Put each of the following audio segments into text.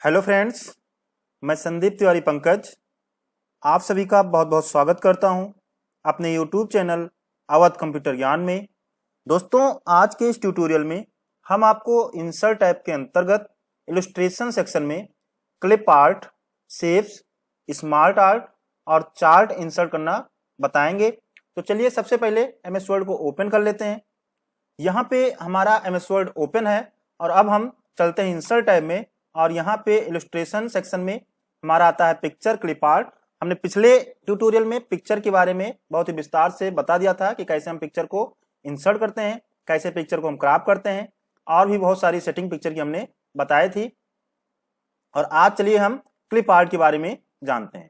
Hello friends, मैं संदीप तिवारी पंकज आप सभी का बहुत बहुत स्वागत करता हूं अपने यूट्यूब चैनल अवध कंप्यूटर ज्ञान में। दोस्तों, आज के इस ट्यूटोरियल में हम आपको इंसर्ट टैब के अंतर्गत इलस्ट्रेशन सेक्शन में clip art, shapes, smart art और चार्ट इंसर्ट करना बताएंगे। तो चलिए सबसे पहले एमएस वर्ड को ओपन कर लेते हैं। यहाँ पे हमारा एमएस वर्ड ओपन है और अब हम चलते हैं इंसर्ट टैब में और यहाँ पे इलस्ट्रेशन सेक्शन में हमारा आता है पिक्चर क्लिप आर्ट। हमने पिछले ट्यूटोरियल में पिक्चर के बारे में बहुत ही विस्तार से बता दिया था कि कैसे हम पिक्चर को इंसर्ट करते हैं, कैसे पिक्चर को हम क्रॉप करते हैं और भी बहुत सारी सेटिंग पिक्चर की हमने बताई थी। और आज चलिए हम क्लिप आर्ट के बारे में जानते हैं।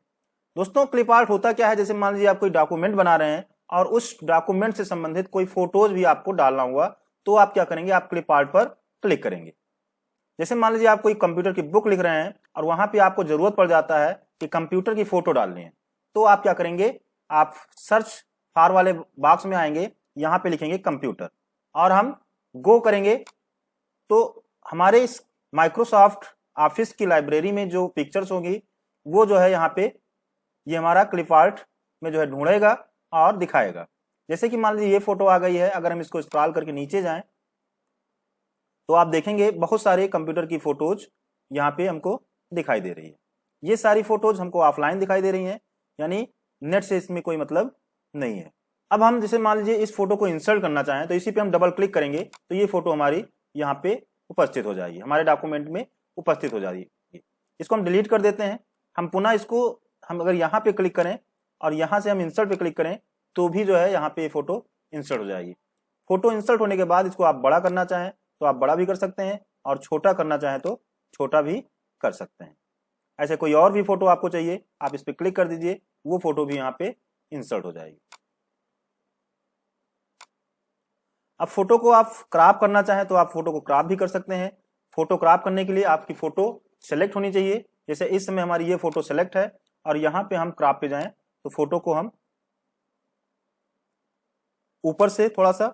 दोस्तों, क्लिप आर्ट होता क्या है? जैसे मान लीजिए आप कोई डॉक्यूमेंट बना रहे हैं और उस डॉक्यूमेंट से संबंधित कोई फोटोज भी आपको डालना हुआ तो आप क्या करेंगे, आप क्लिप आर्ट पर क्लिक करेंगे। जैसे मान लीजिए आप कोई कंप्यूटर की बुक लिख रहे हैं और वहां पे आपको जरूरत पड़ जाता है कि कंप्यूटर की फोटो डालनी है, तो आप क्या करेंगे, आप सर्च फार वाले बॉक्स में आएंगे, यहाँ पे लिखेंगे कंप्यूटर और हम गो करेंगे तो हमारे इस माइक्रोसॉफ्ट ऑफिस की लाइब्रेरी में जो पिक्चर्स होंगी वो जो है यहाँ पे ये हमारा क्लिप आर्ट में जो है ढूंढेगा और दिखाएगा। जैसे कि मान लीजिए ये फोटो आ गई है, अगर हम इसको स्क्रॉल करके नीचे जाएं तो आप देखेंगे बहुत सारे कंप्यूटर की फोटोज यहाँ पे हमको दिखाई दे रही है। ये सारी फोटोज हमको ऑफलाइन दिखाई दे रही हैं, यानी नेट से इसमें कोई मतलब नहीं है। अब हम जैसे मान लीजिए इस फोटो को इंसर्ट करना चाहें तो इसी पे हम डबल क्लिक करेंगे तो ये फोटो हमारी यहाँ पे उपस्थित हो जाएगी, हमारे डॉक्यूमेंट में उपस्थित हो जाएगी। इसको हम डिलीट कर देते हैं। हम पुनः इसको हम अगर यहाँ पे क्लिक करें और यहाँ से हम इंसर्ट पे क्लिक करें तो भी जो है यहाँ पे फोटो इंसर्ट हो जाएगी। फोटो इंसर्ट होने के बाद इसको आप बड़ा करना चाहें तो आप बड़ा भी कर सकते हैं और छोटा करना चाहें तो छोटा भी कर सकते हैं। ऐसे कोई और भी फोटो आपको चाहिए, आप इस पे क्लिक कर दीजिए, वो फोटो भी यहाँ पे इंसर्ट हो जाएगी। अब फोटो को आप क्रॉप करना चाहें तो आप फोटो को क्रॉप भी कर सकते हैं। फोटो क्रॉप करने के लिए आपकी फोटो सेलेक्ट होनी चाहिए। जैसे इस समय हमारी ये फोटो सेलेक्ट है और यहाँ पे हम क्रॉप पे जाएं तो फोटो को हम ऊपर से थोड़ा सा,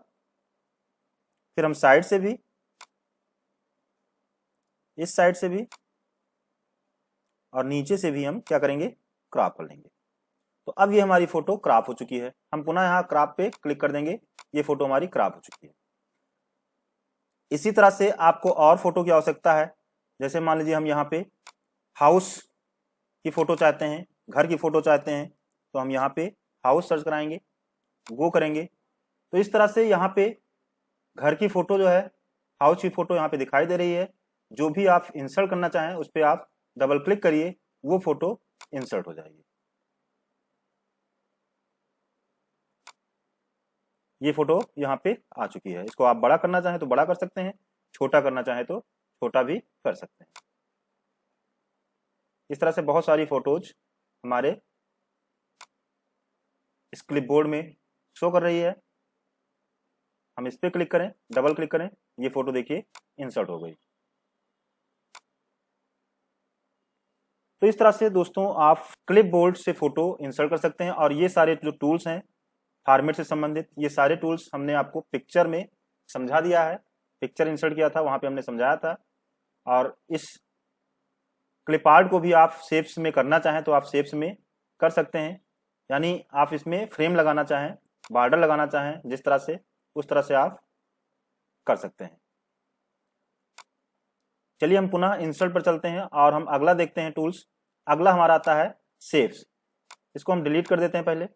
फिर हम साइड से भी, इस साइड से भी और नीचे से भी हम क्या करेंगे, क्रॉप कर लेंगे। तो अब ये हमारी फोटो क्रॉप हो चुकी है। हम पुनः यहाँ क्रॉप पे क्लिक कर देंगे, ये फोटो हमारी क्रॉप हो चुकी है। इसी तरह से आपको और फोटो की आवश्यकता है। जैसे मान लीजिए हम यहाँ पे हाउस की फोटो चाहते हैं, घर की फोटो चाहते हैं, तो हम यहाँ पे हाउस सर्च कराएंगे, गो करेंगे तो इस तरह से यहाँ पे घर की फोटो जो है, हाउस की फोटो यहाँ पे दिखाई दे रही है। जो भी आप इंसर्ट करना चाहें उस पर आप डबल क्लिक करिए, वो फोटो इंसर्ट हो जाएगी। ये फोटो यहाँ पे आ चुकी है। इसको आप बड़ा करना चाहें तो बड़ा कर सकते हैं, छोटा करना चाहें तो छोटा भी कर सकते हैं। इस तरह से बहुत सारी फोटोज हमारे इस क्लिपबोर्ड में शो कर रही है। हम इस पे क्लिक करें, डबल क्लिक करें, ये फोटो देखिए इंसर्ट हो गई। तो इस तरह से दोस्तों आप क्लिपबोर्ड से फोटो इंसर्ट कर सकते हैं। और ये सारे जो टूल्स हैं फॉर्मेट से संबंधित, ये सारे टूल्स हमने आपको पिक्चर में समझा दिया है। पिक्चर इंसर्ट किया था, वहां पे हमने समझाया था। और इस क्लिप आर्ट को भी आप शेप्स में करना चाहें तो आप शेप्स में कर सकते हैं, यानी आप इसमें फ्रेम लगाना चाहें, बॉर्डर लगाना चाहें, जिस तरह से उस तरह से आप कर सकते हैं। चलिए हम पुनः इंसर्ट पर चलते हैं और हम अगला देखते हैं टूल्स। अगला हमारा आता है शेप्स। इसको हम डिलीट कर देते हैं पहले।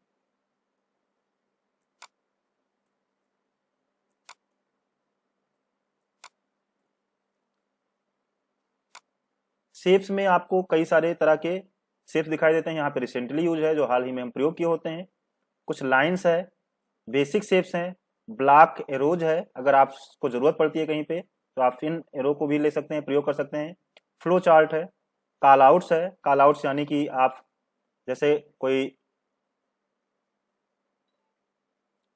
शेप्स में आपको कई सारे तरह के शेप्स दिखाई देते हैं। यहाँ पे रिसेंटली यूज है, जो हाल ही में हम प्रयोग किए होते हैं। कुछ लाइंस है, बेसिक शेप्स हैं, ब्लॉक एरोज है, अगर आपको जरूरत पड़ती है कहीं पे तो आप इन एरो को भी ले सकते हैं, प्रयोग कर सकते हैं। फ्लो चार्ट है, कॉल आउट्स है। कॉल आउट्स यानी कि आप जैसे कोई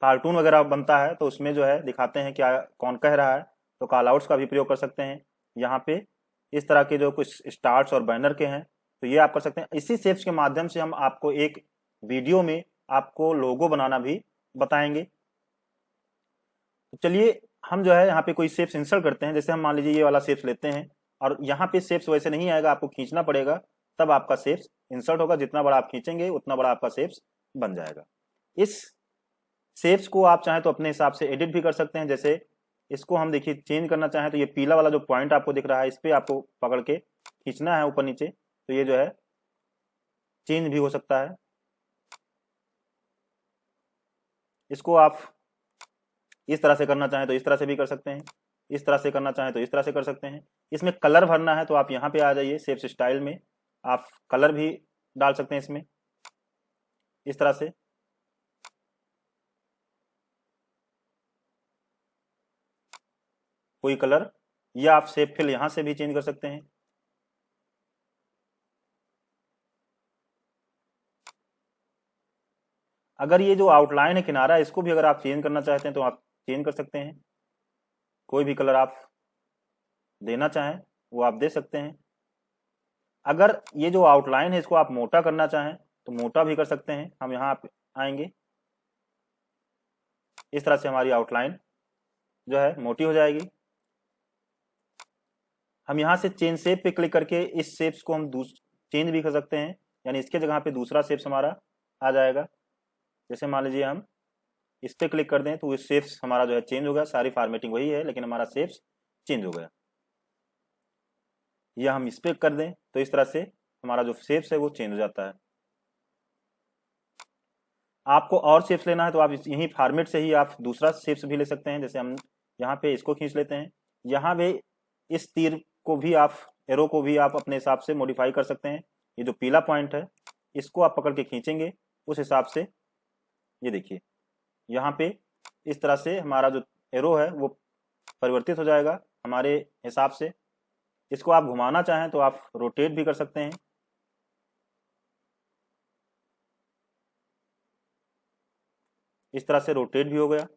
कार्टून वगैरह बनता है तो उसमें जो है दिखाते हैं क्या कौन कह रहा है, तो कॉल आउट्स का भी प्रयोग कर सकते हैं। यहाँ पे इस तरह के जो कुछ स्टार्स और बैनर के हैं तो ये आप कर सकते हैं। इसी शेप्स के माध्यम से हम आपको एक वीडियो में आपको लोगो बनाना भी बताएंगे। तो चलिए हम जो है यहाँ पे कोई शेप्स इंसर्ट करते हैं। जैसे हम मान लीजिए ये वाला शेप्स लेते हैं और यहाँ पे शेप्स वैसे नहीं आएगा, आपको खींचना पड़ेगा, तब आपका शेप्स इंसर्ट होगा। जितना बड़ा आप खींचेंगे उतना बड़ा आपका शेप्स बन जाएगा। इस शेप्स को आप चाहें तो अपने हिसाब से एडिट भी कर सकते हैं। जैसे इसको हम देखिए चेंज करना चाहें तो ये पीला वाला जो पॉइंट आपको दिख रहा है, इस पर आपको पकड़ के खींचना है ऊपर नीचे, तो ये जो है चेंज भी हो सकता है। इसको आप इस तरह से करना चाहें तो इस तरह से भी कर सकते हैं, इस तरह से करना चाहें तो इस तरह से कर सकते हैं। इसमें कलर भरना है तो आप यहाँ पे आ जाइए, शेप्स स्टाइल में आप कलर भी डाल सकते हैं इसमें, इस तरह से। कोई कलर, या आप शेप फिल यहां से भी चेंज कर सकते हैं। अगर ये जो आउटलाइन है किनारा, इसको भी अगर आप चेंज करना चाहते हैं तो आप चेंज कर सकते हैं। कोई भी कलर आप देना चाहें वो आप दे सकते हैं। अगर ये जो आउटलाइन है इसको आप मोटा करना चाहें तो मोटा भी कर सकते हैं। हम यहाँ आएंगे, इस तरह से हमारी आउटलाइन जो है मोटी हो जाएगी। हम यहाँ से चेंज शेप पे क्लिक करके इस शेप्स को हम चेंज भी कर सकते हैं, यानी इसके जगह पे दूसरा शेप्स हमारा आ जाएगा। जैसे मान लीजिए हम इस पे क्लिक कर दें तो ये शेप्स हमारा जो है चेंज हो गया। सारी फॉर्मेटिंग वही है लेकिन हमारा शेप्स चेंज हो गया। या हम इस पे कर दें तो इस तरह से हमारा जो शेप्स है वो चेंज हो जाता है। आपको और शेप्स लेना है तो आप यही फॉर्मेट से ही आप दूसरा शेप्स भी ले सकते हैं। जैसे हम यहाँ पे इसको खींच लेते हैं, यहाँ पे इस तीर को भी आप, एरो को भी आप अपने हिसाब से मॉडिफाई कर सकते हैं। ये जो पीला पॉइंट है इसको आप पकड़ के खींचेंगे, उस हिसाब से ये देखिए यहाँ पे इस तरह से हमारा जो एरो है वो परिवर्तित हो जाएगा हमारे हिसाब से। इसको आप घुमाना चाहें तो आप रोटेट भी कर सकते हैं। इस तरह से रोटेट भी हो गया।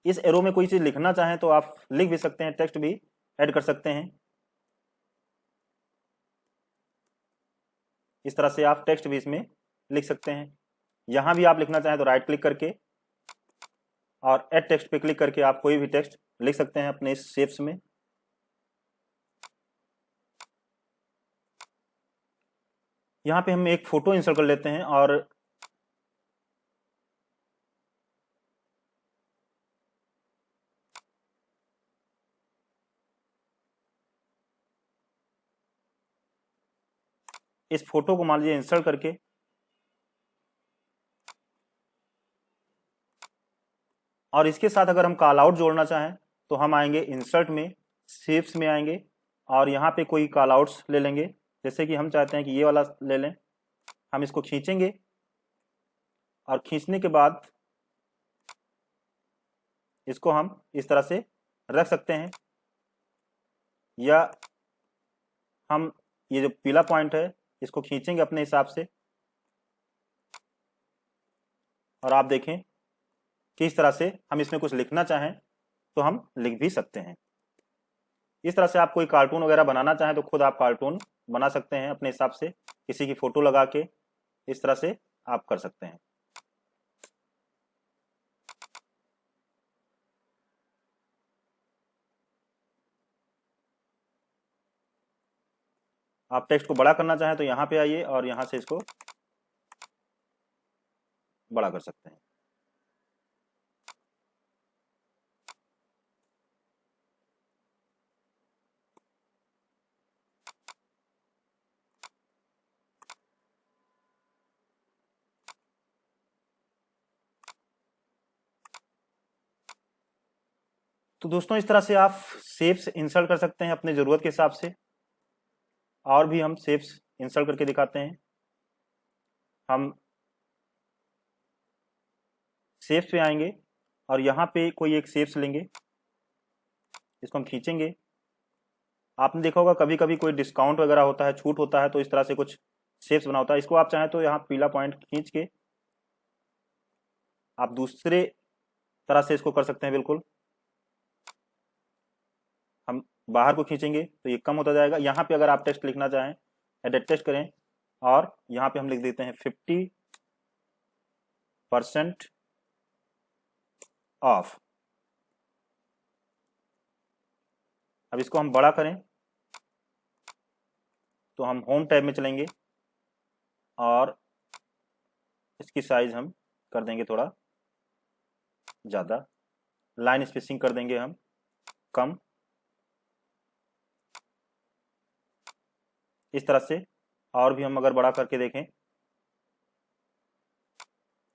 इस एरो में कोई चीज लिखना चाहें तो आप लिख भी सकते हैं, टेक्स्ट भी ऐड कर सकते हैं। इस तरह से आप टेक्स्ट भी इसमें लिख सकते हैं। यहां भी आप लिखना चाहें तो राइट क्लिक करके और ऐड टेक्स्ट पे क्लिक करके आप कोई भी टेक्स्ट लिख सकते हैं अपने इस शेप्स में। यहाँ पे हम एक फोटो इंसर्ट कर लेते हैं और इस फोटो को मान लीजिए इंसर्ट करके और इसके साथ अगर हम कॉल आउट जोड़ना चाहें तो हम आएंगे इंसर्ट में, शेप्स में आएंगे और यहाँ पे कोई कॉल आउट्स ले लेंगे। जैसे कि हम चाहते हैं कि ये वाला ले लें, हम इसको खींचेंगे और खींचने के बाद इसको हम इस तरह से रख सकते हैं। या हम ये जो पीला पॉइंट है इसको खींचेंगे अपने हिसाब से और आप देखें कि इस तरह से हम इसमें कुछ लिखना चाहें तो हम लिख भी सकते हैं। इस तरह से आप कोई कार्टून वगैरह बनाना चाहें तो खुद आप कार्टून बना सकते हैं अपने हिसाब से, किसी की फोटो लगा के इस तरह से आप कर सकते हैं। आप टेक्स्ट को बड़ा करना चाहें तो यहाँ पे आइए और यहाँ से इसको बड़ा कर सकते हैं। तो दोस्तों इस तरह से आप शेप्स इंसर्ट कर सकते हैं अपने जरूरत के हिसाब से। और भी हम शेप्स इंसर्ट करके दिखाते हैं। हम शेप्स पे आएंगे और यहाँ पे कोई एक शेप्स लेंगे, इसको हम खींचेंगे। आपने देखा होगा कभी कभी कोई डिस्काउंट वगैरह होता है, छूट होता है, तो इस तरह से कुछ शेप्स बना होता है। इसको आप चाहें तो यहाँ पीला पॉइंट खींच के आप दूसरे तरह से इसको कर सकते हैं। बिल्कुल हम बाहर को खींचेंगे तो ये कम होता जाएगा। यहाँ पे अगर आप टेक्स्ट लिखना चाहें, एडिट टेक्स्ट करें और यहाँ पे हम लिख देते हैं 50% ऑफ। अब इसको हम बड़ा करें तो हम होम टैब में चलेंगे और इसकी साइज हम कर देंगे थोड़ा ज़्यादा, लाइन स्पेसिंग कर देंगे हम कम, इस तरह से। और भी हम अगर बड़ा करके देखें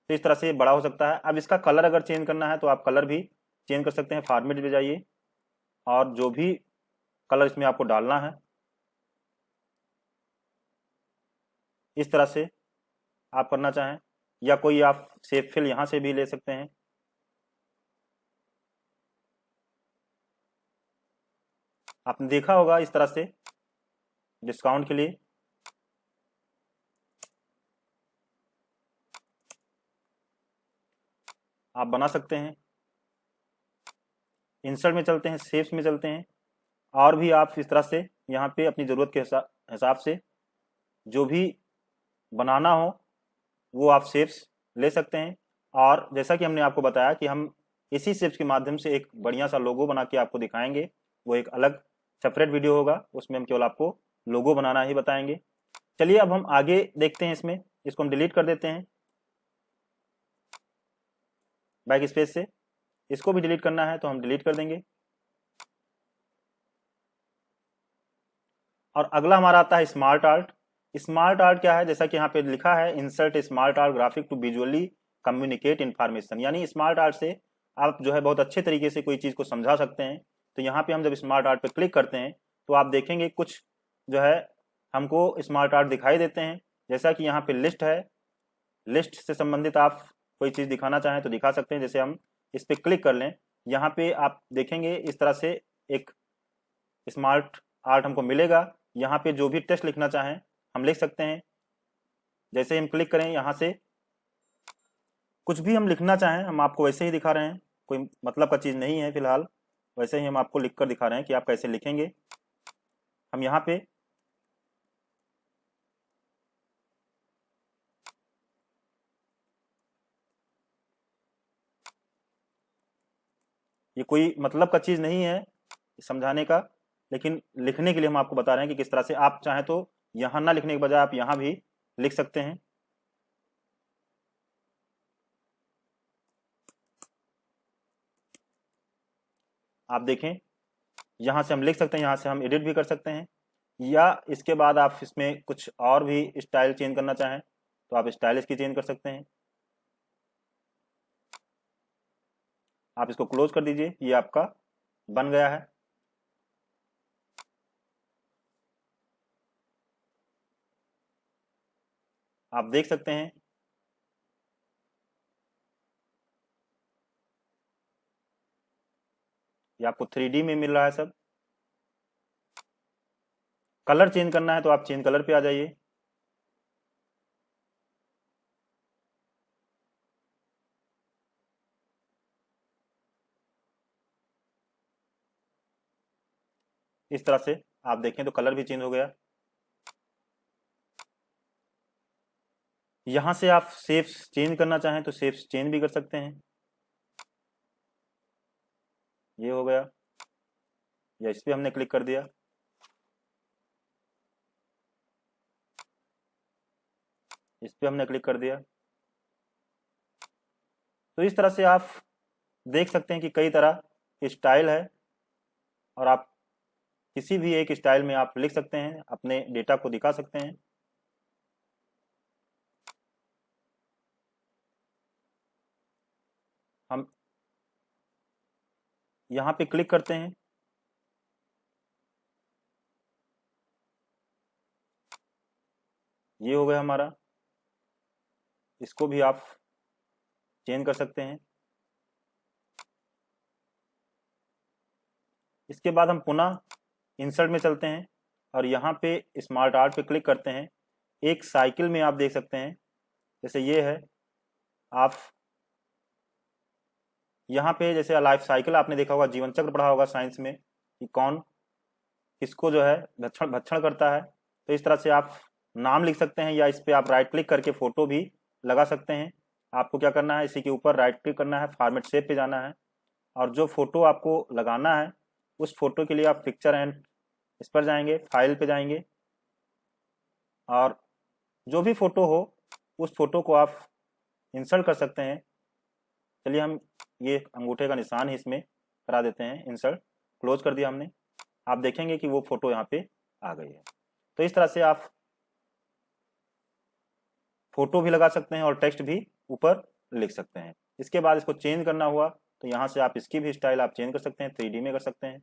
तो इस तरह से बड़ा हो सकता है। अब इसका कलर अगर चेंज करना है तो आप कलर भी चेंज कर सकते हैं। फॉर्मेट में जाइए और जो भी कलर इसमें आपको डालना है इस तरह से आप करना चाहें, या कोई आप शेप फिल यहाँ से भी ले सकते हैं। आपने देखा होगा इस तरह से डिस्काउंट के लिए आप बना सकते हैं। इंसर्ट में चलते हैं, शेप्स में चलते हैं, और भी आप इस तरह से यहाँ पे अपनी ज़रूरत के हिसाब से जो भी बनाना हो वो आप शेप्स ले सकते हैं। और जैसा कि हमने आपको बताया कि हम इसी शेप्स के माध्यम से एक बढ़िया सा लोगो बना के आपको दिखाएंगे। वो एक अलग सेपरेट वीडियो होगा, उसमें हम केवल आपको लोगो बनाना ही बताएंगे। चलिए अब हम आगे देखते हैं। इसको हम डिलीट कर देते हैं बैक स्पेस से। इसको भी डिलीट करना है तो हम डिलीट कर देंगे। और अगला हमारा आता है स्मार्ट आर्ट। स्मार्ट आर्ट क्या है? जैसा कि यहाँ पे लिखा है, insert smart art graphic to visually communicate information. यानी स्मार्ट आर्ट से आप जो है बहुत अच्छे तरीके से कोई चीज़ को समझा सकते हैं। तो यहाँ पे हम जब स्मार्ट आर्ट पे क्लिक करते हैं तो आप देखेंगे कुछ जो है हमको स्मार्ट आर्ट दिखाई देते हैं। जैसा कि यहाँ पे लिस्ट है, लिस्ट से संबंधित आप कोई चीज़ दिखाना चाहें तो दिखा सकते हैं। जैसे हम इस पर क्लिक कर लें, यहाँ पे आप देखेंगे इस तरह से एक स्मार्ट आर्ट हमको मिलेगा। यहाँ पे जो भी टेक्स्ट लिखना चाहें हम लिख सकते हैं। जैसे हम क्लिक करें, यहाँ से कुछ भी हम लिखना चाहें हम आपको वैसे ही दिखा रहे हैं, कोई मतलब का चीज़ नहीं है फिलहाल, वैसे ही हम आपको लिख कर दिखा रहे हैं कि आप कैसे लिखेंगे। हम यहाँ पे ये कोई मतलब का चीज़ नहीं है समझाने का, लेकिन लिखने के लिए हम आपको बता रहे हैं कि किस तरह से आप चाहें तो यहाँ ना लिखने के बजाय आप यहाँ भी लिख सकते हैं। आप देखें यहाँ से हम लिख सकते हैं, यहाँ से हम एडिट भी कर सकते हैं, या इसके बाद आप इसमें कुछ और भी स्टाइल चेंज करना चाहें तो आप स्टाइल इसकी चेंज कर सकते हैं। आप इसको क्लोज कर दीजिए, ये आपका बन गया है। आप देख सकते हैं ये आपको 3D में मिल रहा है सब। कलर चेंज करना है तो आप चेंज कलर पे आ जाइए। इस तरह से आप देखें तो कलर भी चेंज हो गया। यहां से आप शेप्स चेंज करना चाहें तो शेप्स चेंज भी कर सकते हैं। ये हो गया, या इस पे हमने क्लिक कर दिया। इस पे हमने क्लिक कर दिया। तो इस तरह से आप देख सकते हैं कि कई तरह के स्टाइल है, और आप किसी भी एक स्टाइल में आप लिख सकते हैं, अपने डेटा को दिखा सकते हैं। हम यहाँ पे क्लिक करते हैं, ये हो गया हमारा। इसको भी आप चेंज कर सकते हैं। इसके बाद हम पुनः इंसर्ट में चलते हैं और यहाँ पे स्मार्ट आर्ट पे क्लिक करते हैं। एक साइकिल में आप देख सकते हैं, जैसे ये है, आप यहाँ पे जैसे लाइफ साइकिल आपने देखा होगा, जीवन चक्र पढ़ा होगा साइंस में कि कौन किसको जो है भक्षण भक्षण करता है। तो इस तरह से आप नाम लिख सकते हैं, या इस पे आप राइट क्लिक करके फोटो भी लगा सकते हैं। आपको क्या करना है, इसी के ऊपर राइट क्लिक करना है, फॉर्मेट शेप पे जाना है, और जो फोटो आपको लगाना है उस फोटो के लिए आप पिक्चर एंड इस पर जाएंगे, फाइल पे जाएंगे और जो भी फोटो हो उस फोटो को आप इंसर्ट कर सकते हैं। चलिए हम ये अंगूठे का निशान ही इसमें करा देते हैं इंसर्ट, क्लोज कर दिया हमने। आप देखेंगे कि वो फोटो यहाँ पे आ गई है। तो इस तरह से आप फोटो भी लगा सकते हैं और टेक्स्ट भी ऊपर लिख सकते हैं। इसके बाद इसको चेंज करना हुआ तो यहाँ से आप इसकी भी स्टाइल आप चेंज कर सकते हैं, 3D में कर सकते हैं।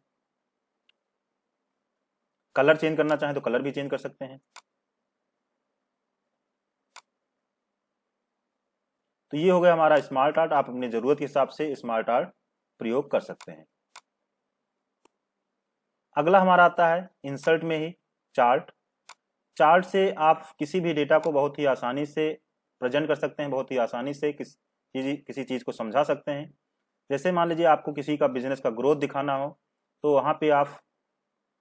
कलर चेंज करना चाहें तो कलर भी चेंज कर सकते हैं। तो ये हो गया हमारा स्मार्ट आर्ट। आप अपनी जरूरत के हिसाब से स्मार्ट आर्ट प्रयोग कर सकते हैं। अगला हमारा आता है इंसर्ट में ही चार्ट। चार्ट से आप किसी भी डेटा को बहुत ही आसानी से प्रेजेंट कर सकते हैं, बहुत ही आसानी से किसी चीज को समझा सकते हैं। जैसे मान लीजिए आपको किसी का बिजनेस का ग्रोथ दिखाना हो तो वहां पे आप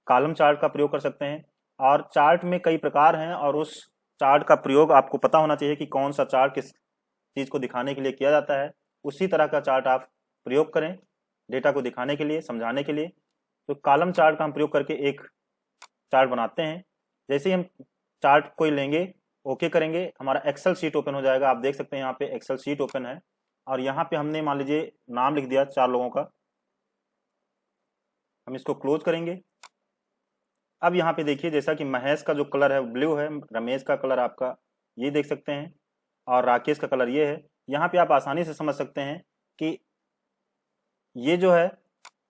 कॉलम चार्ट का प्रयोग कर सकते हैं। और चार्ट में कई प्रकार हैं और उस चार्ट का प्रयोग आपको पता होना चाहिए कि कौन सा चार्ट किस चीज को दिखाने के लिए किया जाता है। उसी तरह का चार्ट आप प्रयोग करें डेटा को दिखाने के लिए, समझाने के लिए। तो कॉलम चार्ट का हम प्रयोग करके एक चार्ट बनाते हैं। जैसे ही हम चार्ट कोई लेंगे, ओके करेंगे, हमारा एक्सेल शीट ओपन हो जाएगा। आप देख सकते हैं यहाँ पे एक्सेल शीट ओपन है और यहाँ पे हमने मान लीजिए नाम लिख दिया 4 लोगों का। हम इसको क्लोज करेंगे। अब यहाँ पे देखिए जैसा कि महेश का जो कलर है ब्लू है, रमेश का कलर आपका ये देख सकते हैं और राकेश का कलर ये है। यहाँ पे आप आसानी से समझ सकते हैं कि ये जो है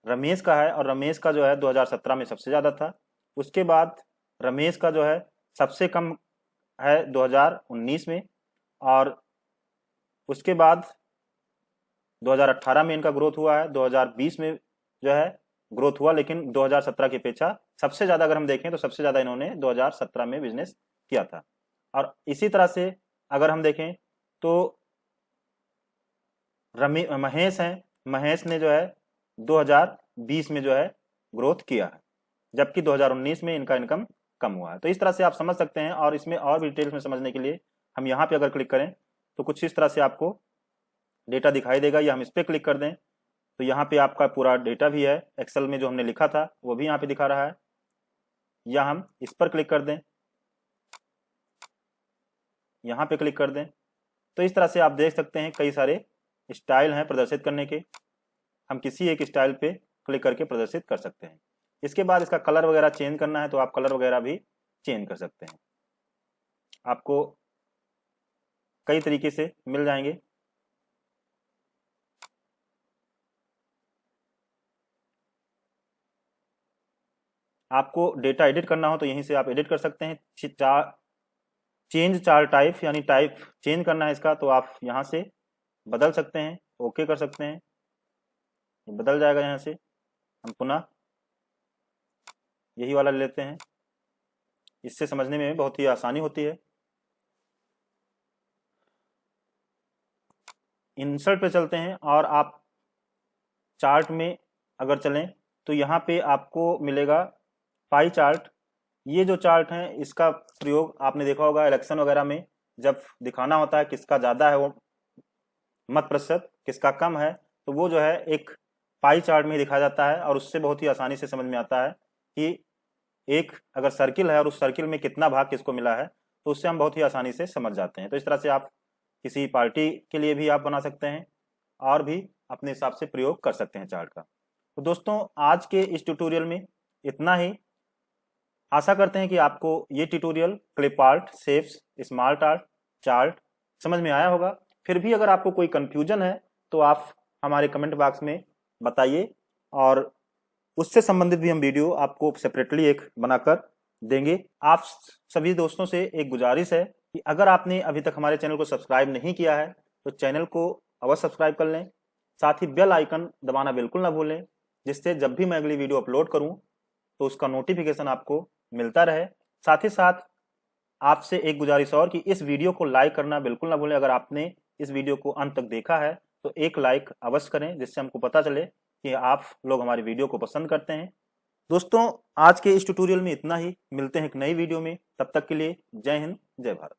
रमेश का है और रमेश का जो है 2017 में सबसे ज्यादा था। उसके बाद रमेश का जो है सबसे कम है 2019 में और उसके बाद 2018 में इनका ग्रोथ हुआ है, 2020 में जो है ग्रोथ हुआ, लेकिन 2017 की अपेक्षा सबसे ज्यादा अगर हम देखें तो सबसे ज्यादा इन्होंने 2017 में बिजनेस किया था। और इसी तरह से अगर हम देखें तो महेश हैं, महेश ने जो है 2020 में जो है ग्रोथ किया है, जबकि 2019 में इनका इनकम कम हुआ है। तो इस तरह से आप समझ सकते हैं। और इसमें और भी डिटेल्स में समझने के लिए हम यहाँ पे अगर क्लिक करें तो कुछ इस तरह से आपको डेटा दिखाई देगा, या हम इस पर क्लिक कर दें तो यहाँ पे आपका पूरा डेटा भी है। एक्सेल में जो हमने लिखा था वो भी यहाँ पे दिखा रहा है, या हम इस पर क्लिक कर दें, यहाँ पे क्लिक कर दें। तो इस तरह से आप देख सकते हैं कई सारे स्टाइल हैं प्रदर्शित करने के। हम किसी एक स्टाइल पे क्लिक करके प्रदर्शित कर सकते हैं। इसके बाद इसका कलर वगैरह चेंज करना है तो आप कलर वगैरह भी चेंज कर सकते हैं। आपको कई तरीके से मिल जाएंगे। आपको डेटा एडिट करना हो तो यहीं से आप एडिट कर सकते हैं। चेंज चार्ट टाइप, यानी टाइप चेंज करना है इसका, तो आप यहाँ से बदल सकते हैं, ओके कर सकते हैं, बदल जाएगा। यहाँ से हम पुनः यही वाला लेते हैं। इससे समझने में बहुत ही आसानी होती है। इंसर्ट पे चलते हैं और आप चार्ट में अगर चलें तो यहाँ पे आपको मिलेगा पाई चार्ट। ये जो चार्ट है इसका प्रयोग आपने देखा होगा इलेक्शन वगैरह में, जब दिखाना होता है किसका ज्यादा है वो मत प्रतिशत, किसका कम है, तो वो जो है एक पाई चार्ट में ही दिखाया जाता है। और उससे बहुत ही आसानी से समझ में आता है कि एक अगर सर्किल है और उस सर्किल में कितना भाग किसको मिला है, तो उससे हम बहुत ही आसानी से समझ जाते हैं। तो इस तरह से आप किसी पार्टी के लिए भी आप बना सकते हैं और भी अपने हिसाब से प्रयोग कर सकते हैं चार्ट का। तो दोस्तों आज के इस ट्यूटोरियल में इतना ही। आशा करते हैं कि आपको ये tutorial clip art, shapes, smart art, chart समझ में आया होगा। फिर भी अगर आपको कोई कंफ्यूजन है तो आप हमारे कमेंट बॉक्स में बताइए और उससे संबंधित भी हम वीडियो आपको सेपरेटली एक बनाकर देंगे। आप सभी दोस्तों से एक गुजारिश है कि अगर आपने अभी तक हमारे चैनल को सब्सक्राइब नहीं किया है तो चैनल को अवश्य सब्सक्राइब कर लें। साथ ही बेल आइकन दबाना बिल्कुल ना भूलें, जिससे जब भी मैं अगली वीडियो अपलोड करूं तो उसका नोटिफिकेशन आपको मिलता रहे। साथ ही साथ आपसे एक गुजारिश और कि इस वीडियो को लाइक करना बिल्कुल ना भूलें। अगर आपने इस वीडियो को अंत तक देखा है तो एक लाइक अवश्य करें, जिससे हमको पता चले कि आप लोग हमारी वीडियो को पसंद करते हैं। दोस्तों आज के इस ट्यूटोरियल में इतना ही। मिलते हैं एक नई वीडियो में, तब तक के लिए जय हिंद, जय भारत।